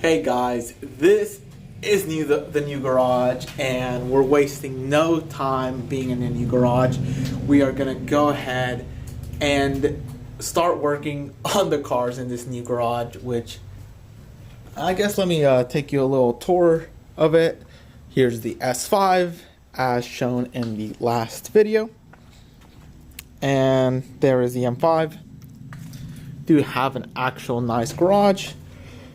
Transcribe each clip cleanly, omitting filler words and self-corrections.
Hey guys, this is the new garage, and we're wasting no time being in the new garage. We are gonna go ahead and start working on the cars in this new garage, which I guess let me take you a little tour of it. Here's the S5 as shown in the last video, and there is the M5. Do have an actual nice garage,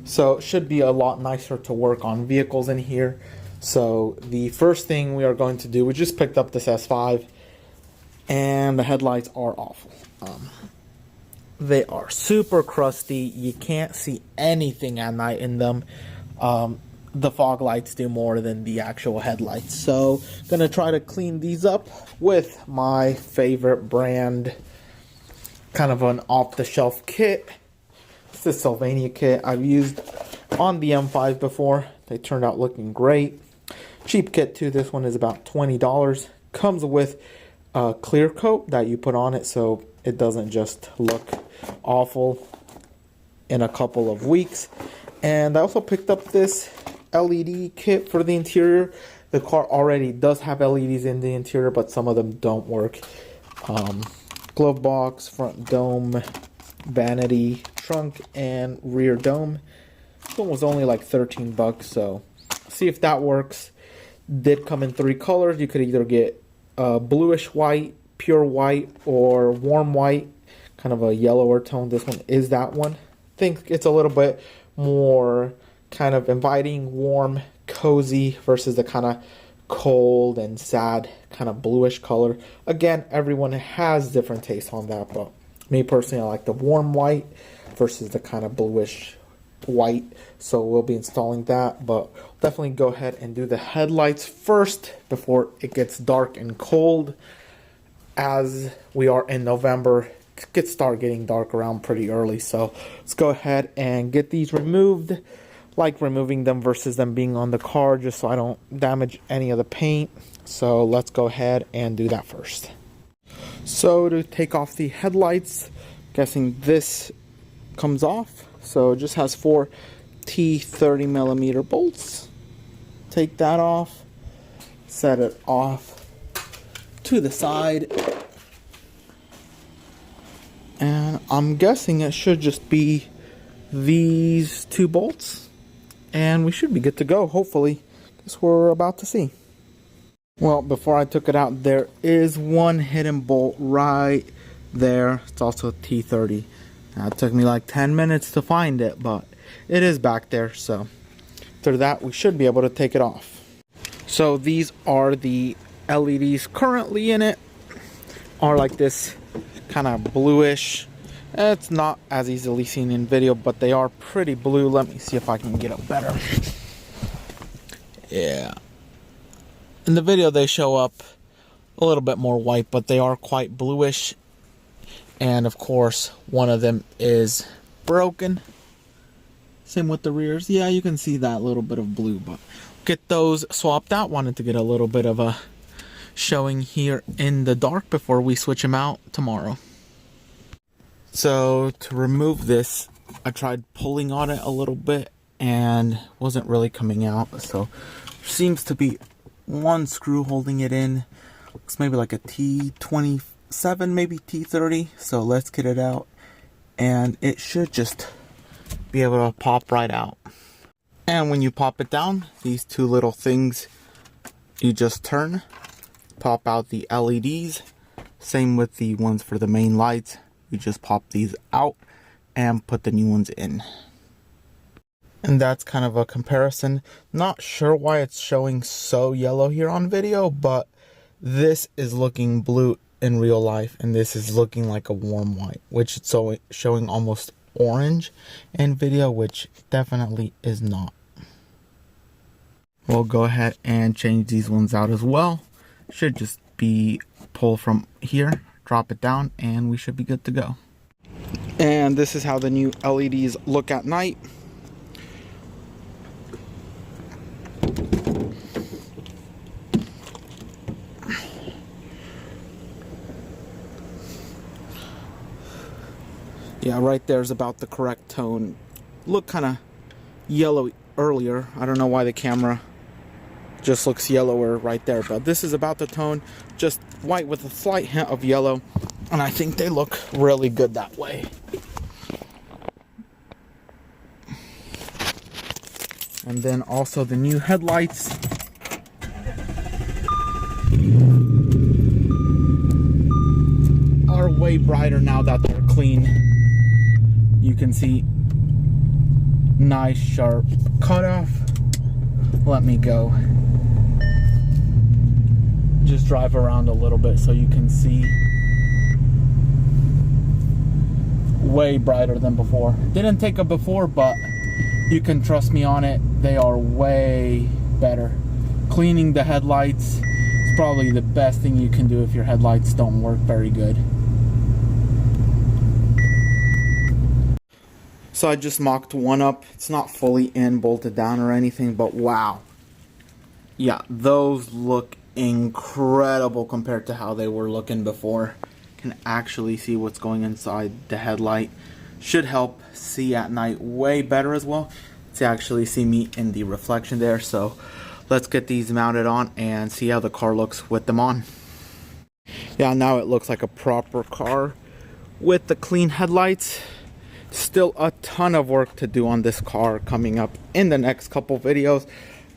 so it should be a lot nicer to work on vehicles in here. So the first thing we are going to do, we just picked up this S5 and the headlights are awful. They are super crusty. You can't see anything at night in them. The fog lights do more than the actual headlights. So gonna try to clean these up with my favorite brand, kind of an off-the-shelf kit. It's the Sylvania kit I've used on the M5 before. They turned out looking great. Cheap kit too. This one is about $20. Comes with a clear coat that you put on it so it doesn't just look awful in a couple of weeks. And I also picked up this LED kit for the interior. The car already does have LEDs in the interior, but some of them don't work. Glove box, front dome, vanity, trunk, and rear dome. This one was only like 13 bucks, so see if that works. Did come in 3 colors. You could either get bluish white, pure white, or warm white, kind of a yellower tone. This one is that one. I think it's a little bit more kind of inviting, warm, cozy versus the kind of cold and sad kind of bluish color. Again, everyone has different tastes on that, but me personally, I like the warm white versus the kind of bluish white. So we'll be installing that, but definitely go ahead and do the headlights first before it gets dark and cold. As we are in November, it start getting dark around pretty early, so let's go ahead and get these removed. Like removing them versus them being on the car, just so I don't damage any of the paint. So let's go ahead and do that first. So to take off the headlights, guessing this comes off. So it just has 4 T30mm bolts. Take that off, set it off to the side, and I'm guessing it should just be these 2 bolts, and we should be good to go, hopefully. Guess we're about to see. Well, before I took it out, there is one hidden bolt right there. It's also T30. Now, it took me like 10 minutes to find it, but it is back there. So after that, we should be able to take it off. So these are the LEDs currently in it. Are like this kind of bluish. It's not as easily seen in video, but they are pretty blue. Let me see if I can get it better. Yeah. In the video, they show up a little bit more white, but they are quite bluish. And of course, one of them is broken. Same with the rears. Yeah, you can see that little bit of blue, but get those swapped out. Wanted to get a little bit of a showing here in the dark before we switch them out tomorrow. So to remove this, I tried pulling on it a little bit and wasn't really coming out. So seems to be one screw holding it in. Looks maybe like a T27, maybe T30. So let's get it out, and it should just be able to pop right out. And when you pop it down, these 2 little things you just turn, pop out the LEDs. Same with the ones for the main lights. You just pop these out and put the new ones in. And that's kind of a comparison. Not sure why it's showing so yellow here on video, but this is looking blue in real life, and this is looking like a warm white, which is so showing almost orange in video, which definitely is not. We'll go ahead and change these ones out as well. Should just be pull from here, drop it down, and we should be good to go. And this is how the new LEDs look at night. Yeah, right there is about the correct tone. Look kind of yellow earlier. I don't know why the camera just looks yellower right there, but this is about the tone, just white with a slight hint of yellow, and I think they look really good that way. And then also the new headlights. Are way brighter now that they're clean. You can see nice sharp cutoff. Let me go. Just drive around a little bit so you can see. Way brighter than before. Didn't take a before, but you can trust me on it. They are way better. Cleaning the headlights is probably the best thing you can do if your headlights don't work very good. So I just mocked one up. It's not fully in, bolted down or anything, but wow. Yeah, those look incredible compared to how they were looking before. Can actually see what's going inside the headlight. Should help see at night way better as well. To actually see me in the reflection there. So let's get these mounted on and see how the car looks with them on. Yeah, now it looks like a proper car with the clean headlights. Still a ton of work to do on this car coming up in the next couple videos,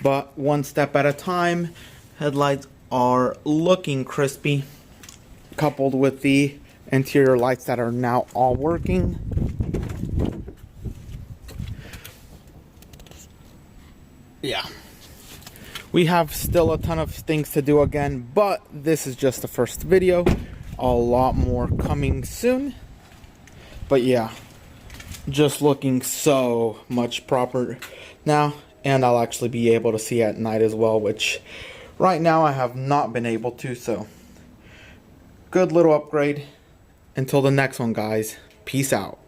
but one step at a time. Headlights are looking crispy, coupled with the interior lights that are now all working. Yeah, we have still a ton of things to do again, but this is just the first video. A lot more coming soon. But yeah, just looking so much proper now, and I'll actually be able to see at night as well, which right now I have not been able to. So good little upgrade. Until the next one, guys, peace out.